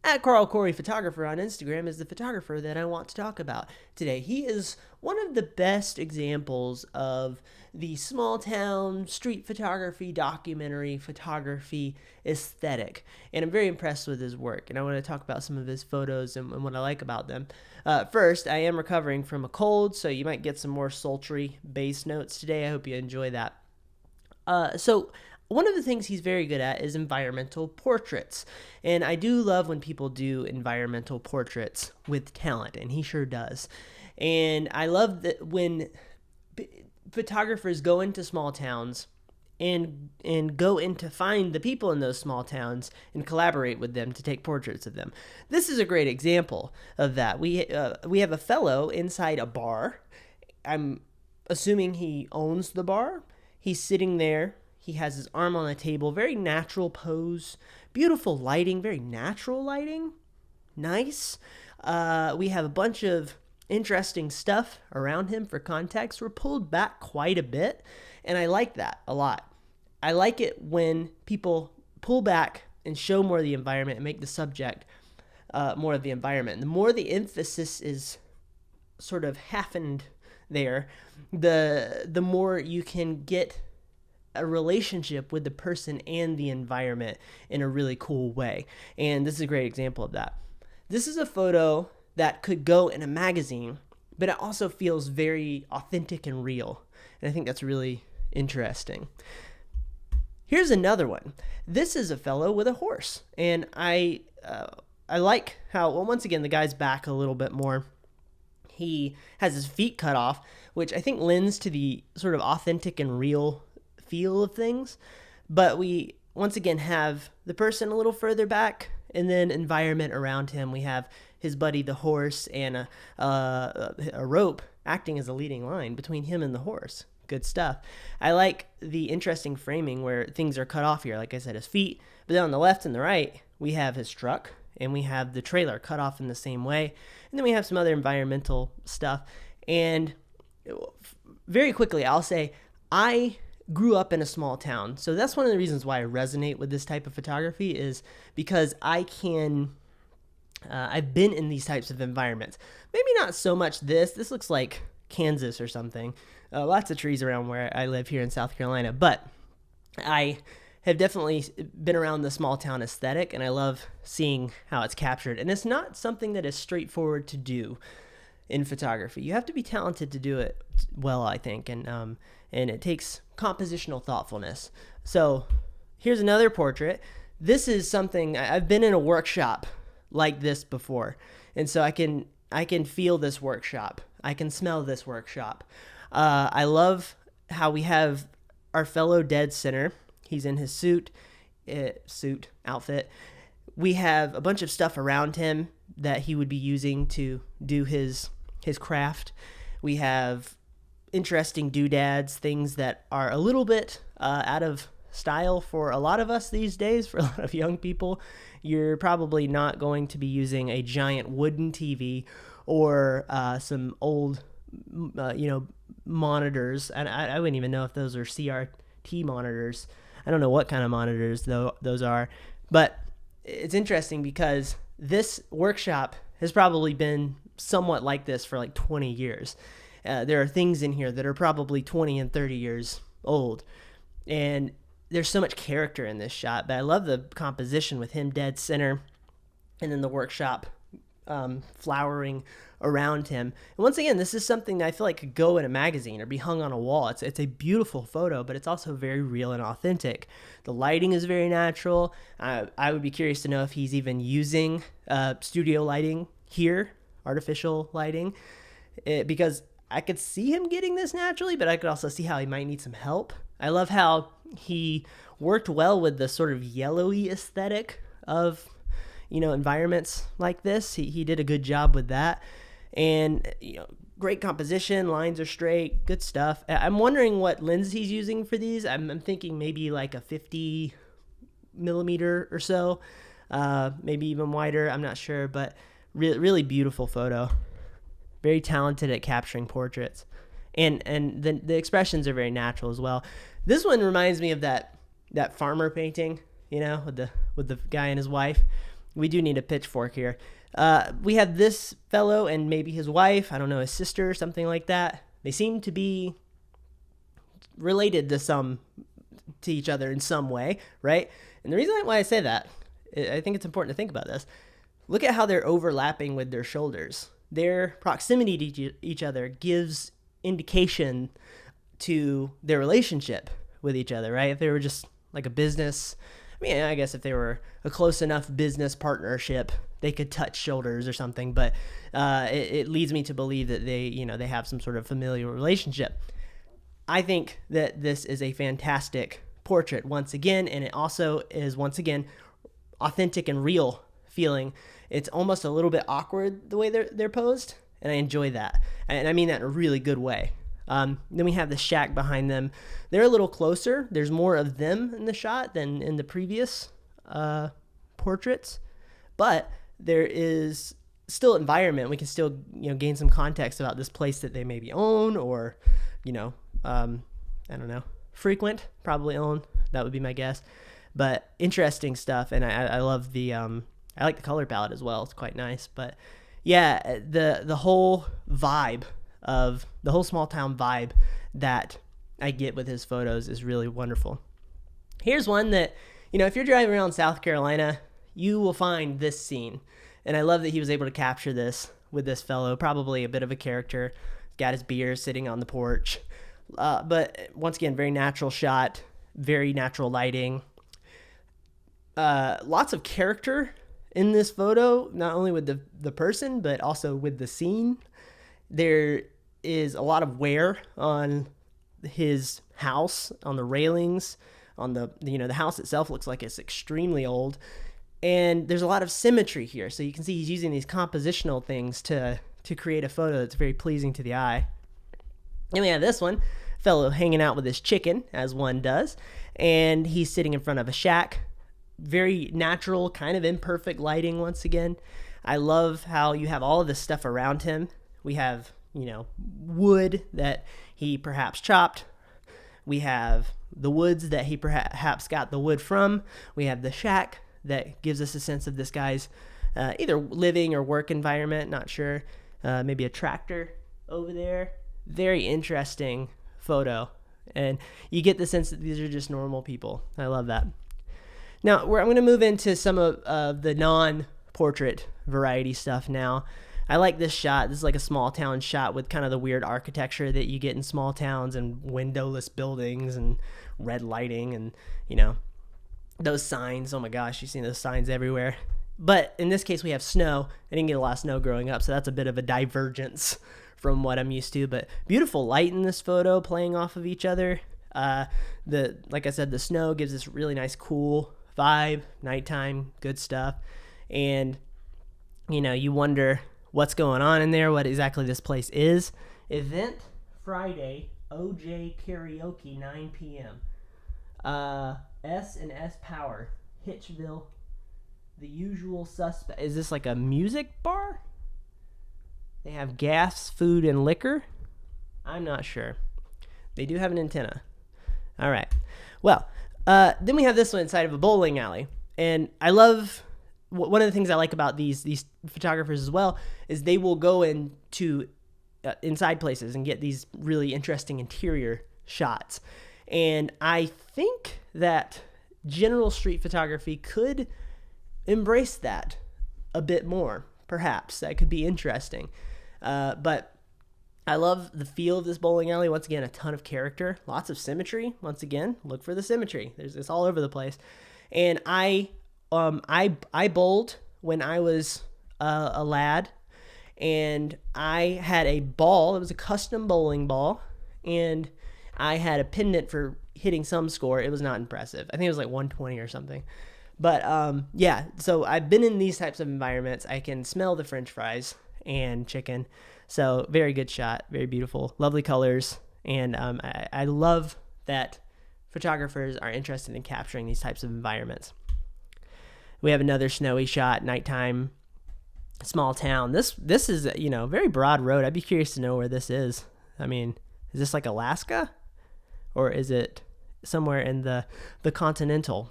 At Carl Corey Photographer on Instagram is the photographer that I want to talk about today. He is one of the best examples of the small town street photography, documentary photography aesthetic. And I'm very impressed with his work. And I want to talk about some of his photos and what I like about them. First, I am recovering from a cold, so you might get some more sultry bass notes today. I hope you enjoy that. So one of the things he's very good at is environmental portraits. And I do love when people do environmental portraits with talent, and he sure does. And I love that when photographers go into small towns and go in to find the people in those small towns and collaborate with them to take portraits of them. This is a great example of that. We have a fellow inside a bar. I'm assuming he owns the bar. He's sitting there. He has his arm on the table. Very natural pose. Beautiful lighting. Very natural lighting. Nice. We have a bunch of interesting stuff around him for context. We're pulled back quite a bit, and I like that a lot. I like it when people pull back and show more of the environment and make the subject more of the environment. The more the emphasis is sort of halfened there, the more you can get a relationship with the person and the environment in a really cool way. And this is a great example of that. This is a photo that could go in a magazine, but it also feels very authentic and real. And I think that's really interesting. Here's another one. This is a fellow with a horse. And I like how, well, once again, the guy's back a little bit more. He has his feet cut off, which I think lends to the sort of authentic and real feel of things. But we, once again, have the person a little further back, and then environment around him. We have his buddy, the horse, and a rope acting as a leading line between him and the horse. Good stuff. I like the interesting framing where things are cut off here. Like I said, his feet. But then on the left and the right, we have his truck, and we have the trailer cut off in the same way. And then we have some other environmental stuff. And very quickly, I'll say, I grew up in a small town. So that's one of the reasons why I resonate with this type of photography, is because I've been in these types of environments. Maybe not so much this. This looks like Kansas or something. Lots of trees around where I live here in South Carolina. But I have definitely been around the small town aesthetic, and I love seeing how it's captured. And it's not something that is straightforward to do in photography. You have to be talented to do it well, I think. And it takes compositional thoughtfulness. So here's another portrait. This is something, I've been in a workshop like this before. And so I can feel this workshop. I can smell this workshop. I love how we have our fellow dead center. He's in his outfit. We have a bunch of stuff around him that he would be using to do his craft. We have interesting doodads, things that are a little bit out of style for a lot of us these days. For a lot of young people, you're probably not going to be using a giant wooden TV or some old, monitors. And I wouldn't even know if those are CRT monitors. I don't know what kind of monitors those are. But it's interesting because this workshop has probably been somewhat like this for like 20 years. There are things in here that are probably 20 and 30 years old. And there's so much character in this shot. But I love the composition with him dead center and then the workshop flowering around him. And once again, this is something that I feel like could go in a magazine or be hung on a wall. It's a beautiful photo, but it's also very real and authentic. The lighting is very natural. I would be curious to know if he's even using studio lighting here, artificial lighting, because I could see him getting this naturally, but I could also see how he might need some help. I love how he worked well with the sort of yellowy aesthetic of, environments like this. He did a good job with that. And, great composition, lines are straight, good stuff. I'm wondering what lens he's using for these. I'm thinking maybe like a 50 millimeter or so, maybe even wider. I'm not sure, but really beautiful photo. Very talented at capturing portraits. And the expressions are very natural as well. This one reminds me of that farmer painting, with the guy and his wife. we do need a pitchfork here. We have this fellow and maybe his wife, I don't know, his sister or something like that. They seem to be related to each other in some way, right? And the reason why I say that, I think it's important to think about this. Look at how they're overlapping with their shoulders. Their proximity to each other gives indication to their relationship with each other, right? If they were just like a business, I mean, I guess if they were a close enough business partnership, they could touch shoulders or something, but it leads me to believe that they have some sort of familial relationship. I think that this is a fantastic portrait once again, and it also is once again authentic and real feeling. It's almost a little bit awkward the way they're posed, and I enjoy that. And I mean that in a really good way. Then we have the shack behind them. They're a little closer. There's more of them in the shot than in the previous portraits, but there is still environment. We can still gain some context about this place that they maybe own or I don't know, frequent, probably own. That would be my guess. But interesting stuff, and I love I like the color palette as well. It's quite nice. But yeah, the whole vibe of the whole small town vibe that I get with his photos is really wonderful. Here's one that, if you're driving around South Carolina, you will find this scene. And I love that he was able to capture this with this fellow, probably a bit of a character. Got his beer sitting on the porch. But once again, very natural shot, very natural lighting. Lots of character in this photo, not only with the person, but also with the scene. There is a lot of wear on his house, on the railings, on the house itself looks like it's extremely old. And there's a lot of symmetry here. So you can see he's using these compositional things to create a photo that's very pleasing to the eye. Then we have this one, fellow hanging out with his chicken, as one does. And he's sitting in front of a shack. Very natural, kind of imperfect lighting once again. I love how you have all of this stuff around him. We have, wood that he perhaps chopped. We have the woods that he perhaps got the wood from. We have the shack that gives us a sense of this guy's either living or work environment, not sure. Maybe a tractor over there. Very interesting photo. And you get the sense that these are just normal people. I love that. Now, I'm going to move into some of the non-portrait variety stuff now. I like this shot. This is like a small town shot with kind of the weird architecture that you get in small towns and windowless buildings and red lighting and, those signs. Oh my gosh, you've seen those signs everywhere. But in this case, we have snow. I didn't get a lot of snow growing up, so that's a bit of a divergence from what I'm used to. But beautiful light in this photo playing off of each other. Like I said, the snow gives this really nice, cool vibe, nighttime, good stuff. And, you wonder what's going on in there, what exactly this place is. Event Friday, OJ Karaoke, 9 p.m. S&S Power, Hitchville, The Usual Suspect. Is this like a music bar? They have gas, food, and liquor? I'm not sure. They do have an antenna. All right. Well, then we have this one inside of a bowling alley. And I love, one of the things I like about these photographers as well is they will go into inside places and get these really interesting interior shots. And I think that general street photography could embrace that a bit more, perhaps. That could be interesting. But I love the feel of this bowling alley. Once again, a ton of character, lots of symmetry. Once again, look for the symmetry. It's all over the place. And I bowled when I was a lad, and I had a ball. It was a custom bowling ball, and I had a pendant for hitting some score. It was not impressive. I think it was like 120 or something. But yeah, so I've been in these types of environments. I can smell the French fries and chicken. So very good shot, very beautiful, lovely colors. And I love that photographers are interested in capturing these types of environments. We have another snowy shot, nighttime, small town. This is, very broad road. I'd be curious to know where this is. I mean, is this like Alaska? Or is it somewhere in the continental?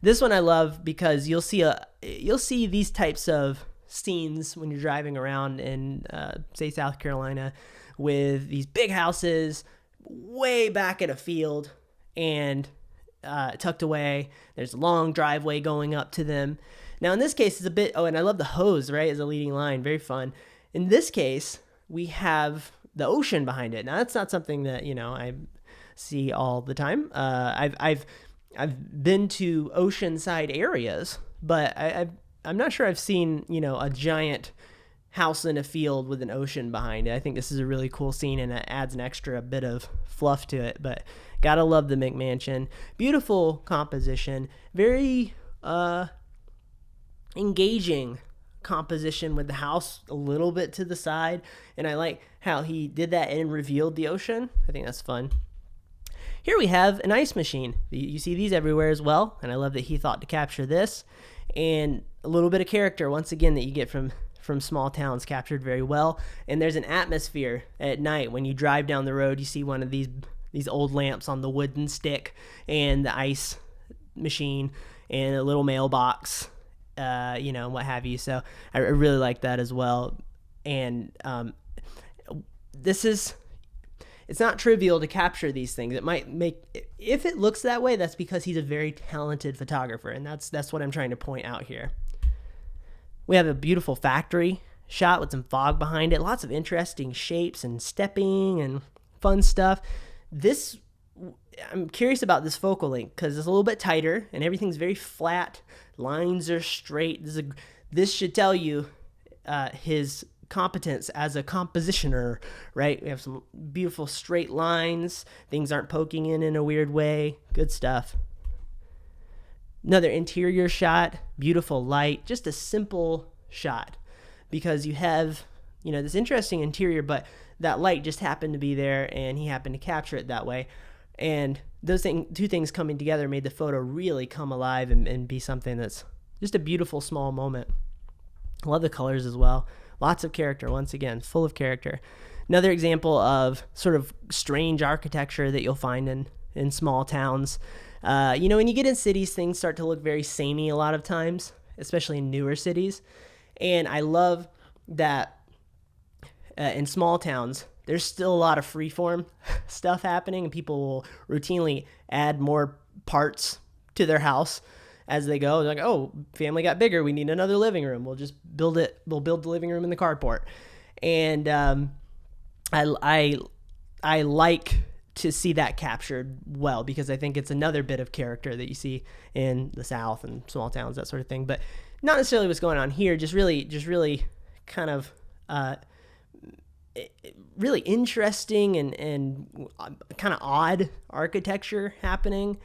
This one I love because you'll see these types of scenes when you're driving around in say South Carolina with these big houses way back in a field and tucked away. There's a long driveway going up to them. Now in this case it's a bit, and I love the hose, right, as a leading line, very fun. In this case we have the ocean behind it. Now that's not something that I see all the time. I've been to oceanside areas, but I'm not sure I've seen a giant house in a field with an ocean behind it. I think this is a really cool scene, and it adds an extra bit of fluff to it. But gotta love the McMansion. Beautiful composition, very engaging composition with the house a little bit to the side, and I like how he did that and revealed the ocean. I think that's fun. Here we have an ice machine. You see these everywhere as well, and I love that he thought to capture this. And a little bit of character, once again, that you get from small towns captured very well. And there's an atmosphere at night. When you drive down the road, you see one of these old lamps on the wooden stick and the ice machine and a little mailbox, what have you. So I really like that as well. And it's not trivial to capture these things. It might if it looks that way, that's because he's a very talented photographer, and that's what I'm trying to point out here. We have a beautiful factory shot with some fog behind it, lots of interesting shapes and stepping and fun stuff. I'm curious about this focal length because it's a little bit tighter and everything's very flat. Lines are straight. This should tell you his competence as a compositioner, right? We have some beautiful straight lines. Things aren't poking in a weird way. Good stuff. Another interior shot, beautiful light, just a simple shot because you have, this interesting interior, but that light just happened to be there and he happened to capture it that way. And those two things coming together made the photo really come alive and be something that's just a beautiful small moment. I love the colors as well. Lots of character, once again, full of character. Another example of sort of strange architecture that you'll find in small towns. When you get in cities, things start to look very samey a lot of times, especially in newer cities. And I love that in small towns, there's still a lot of freeform stuff happening, and people will routinely add more parts to their house as they go. They're like, oh, family got bigger, we need another living room. We'll just build it. We'll build the living room in the carport. And I like to see that captured well because I think it's another bit of character that you see in the South and small towns, that sort of thing. But not necessarily what's going on here. Just really kind of really interesting and kind of odd architecture happening.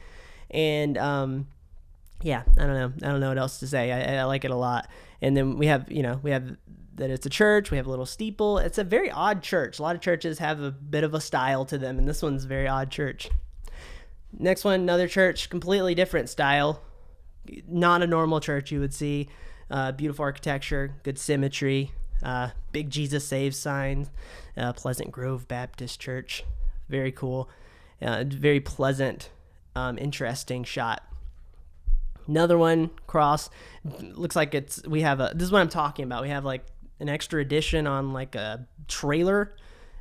And I don't know what else to say. I like it a lot. And then we have that it's a church. We have a little steeple. It's a very odd church. A lot of churches have a bit of a style to them, and this one's a very odd church. Next one, another church, completely different style. Not a normal church you would see. Beautiful architecture, good symmetry, big Jesus Saves sign, Pleasant Grove Baptist Church. Very cool. Very pleasant, interesting shot. Another one, cross. Looks like this is what I'm talking about. We have like an extra edition on like a trailer,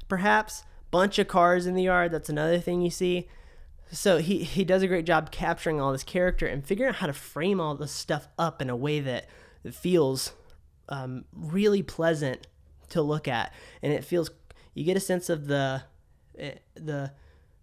perhaps. Bunch of cars in the yard. That's another thing you see. So he does a great job capturing all this character and figuring out how to frame all this stuff up in a way that feels really pleasant to look at. And you get a sense of the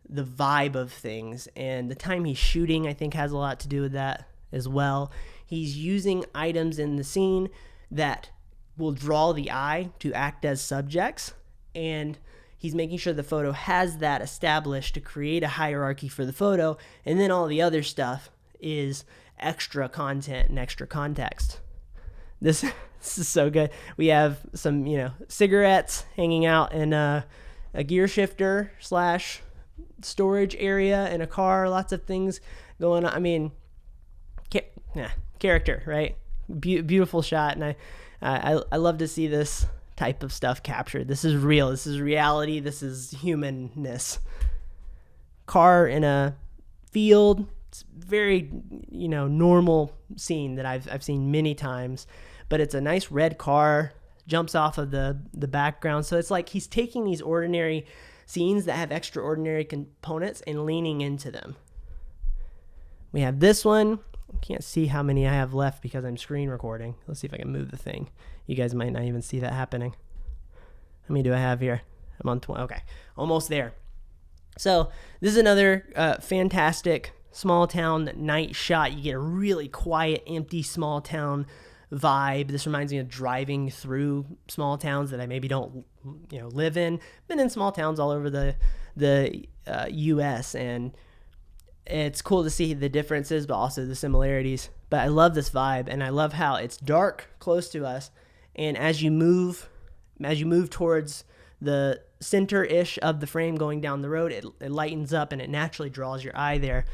vibe of things. And the time he's shooting, I think, has a lot to do with that as well. He's using items in the scene that will draw the eye to act as subjects, and he's making sure the photo has that established to create a hierarchy for the photo, and then all the other stuff is extra content and extra context. This is so good. We have some, cigarettes hanging out in a gear shifter / storage area in a car, lots of things going on. I mean, character, right? Beautiful shot, and I love to see this type of stuff captured. This is real. This is reality. This is humanness. Car in a field, It's very, normal scene that I've seen many times, but it's a nice red car jumps off of the background. So it's like he's taking these ordinary scenes that have extraordinary components and leaning into them. We have this one. I can't see how many I have left because I'm screen recording. Let's see if I can move the thing. You guys might not even see that happening. How many do I have here? I'm on 20. Okay, almost there. So this is another fantastic small town night shot. You get a really quiet, empty small town vibe. This reminds me of driving through small towns that I maybe don't, live in. Been in small towns all over the U.S. and it's cool to see the differences, but also the similarities. But I love this vibe, and I love how it's dark close to us, and as you move towards the center-ish of the frame going down the road, it lightens up and it naturally draws your eye there,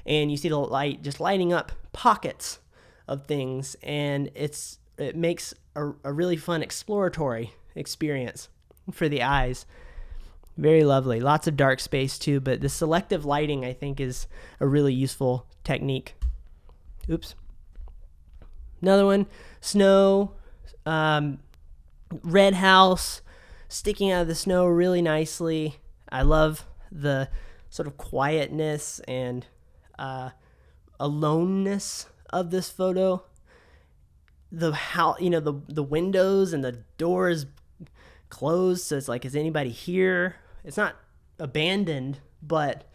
and you see the light just lighting up pockets of things, and it makes a really fun exploratory experience for the eyes. Very lovely. Lots of dark space too, but the selective lighting I think is a really useful technique. Oops. Another one, snow, red house sticking out of the snow really nicely. I love the sort of quietness and aloneness of this photo. The how the windows and the doors closed, so it's like, is anybody here? It's not abandoned, but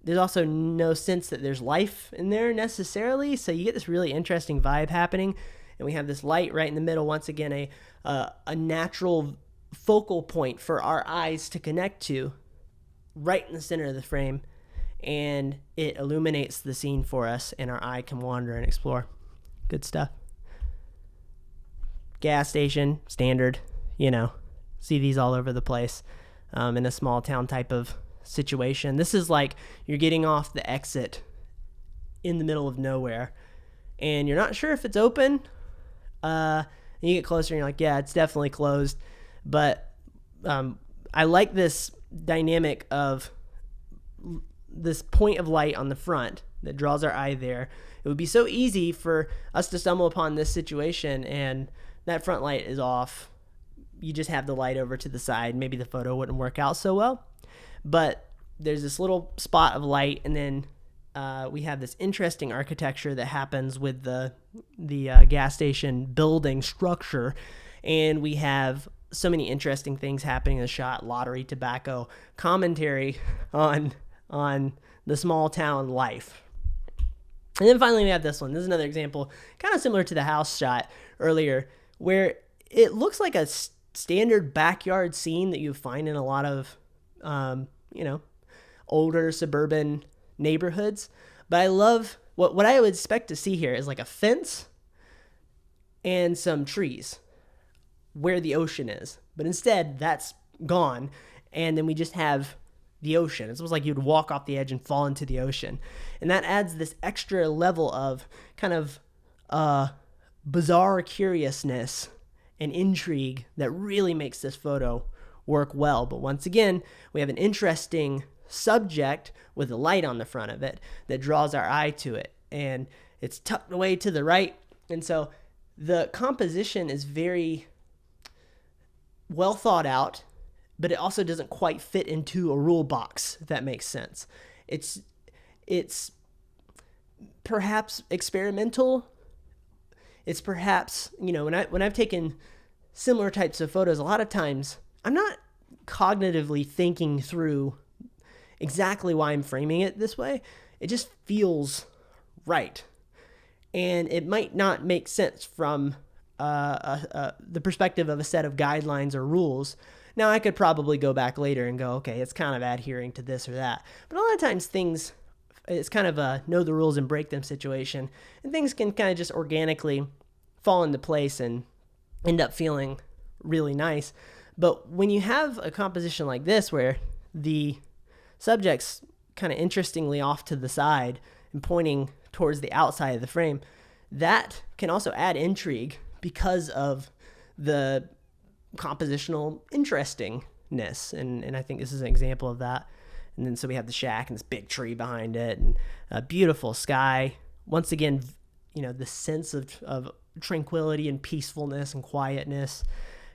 there's also no sense that there's life in there necessarily. So you get this really interesting vibe happening, and we have this light right in the middle. Once again, a natural focal point for our eyes to connect to, right in the center of the frame, and it illuminates the scene for us, and our eye can wander and explore. Good stuff. Gas station, standard, see these all over the place. In a small town type of situation. This is like you're getting off the exit in the middle of nowhere and you're not sure if it's open. And you get closer and you're like, yeah, it's definitely closed. But I like this dynamic of this point of light on the front that draws our eye there. It would be so easy for us to stumble upon this situation and that front light is off. You just have the light over to the side. Maybe the photo wouldn't work out so well, but there's this little spot of light, and then we have this interesting architecture that happens with the gas station building structure, and we have so many interesting things happening in the shot: lottery, tobacco, commentary on the small town life. And then finally we have this one. This is another example, kind of similar to the house shot earlier, where it looks like a standard backyard scene that you find in a lot of, older suburban neighborhoods. But I love what I would expect to see here is like a fence and some trees where the ocean is. But instead, that's gone. And then we just have the ocean. It's almost like you'd walk off the edge and fall into the ocean. And that adds this extra level of kind of bizarre curiousness and intrigue that really makes this photo work well. But once again, we have an interesting subject with a light on the front of it that draws our eye to it, and it's tucked away to the right, and so the composition is very well thought out, but it also doesn't quite fit into a rule box, if that makes sense. It's perhaps experimental. It's perhaps, when I've taken similar types of photos, a lot of times I'm not cognitively thinking through exactly why I'm framing it this way. It just feels right. And it might not make sense from the perspective of a set of guidelines or rules. Now, I could probably go back later and go, okay, it's kind of adhering to this or that. But a lot of times it's kind of a know the rules and break them situation, and things can kind of just organically fall into place and end up feeling really nice. But when you have a composition like this where the subject's kind of interestingly off to the side and pointing towards the outside of the frame, that can also add intrigue because of the compositional interestingness. And I think this is an example of that. And then so we have the shack and this big tree behind it, and a beautiful sky. Once again, the sense of tranquility and peacefulness and quietness.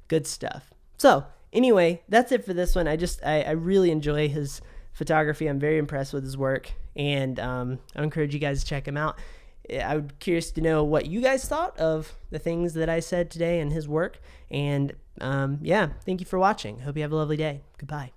Good stuff. So anyway, that's it for this one. I really enjoy his photography. I'm very impressed with his work, and I encourage you guys to check him out. I'm curious to know what you guys thought of the things that I said today and his work. And thank you for watching. Hope you have a lovely day. Goodbye.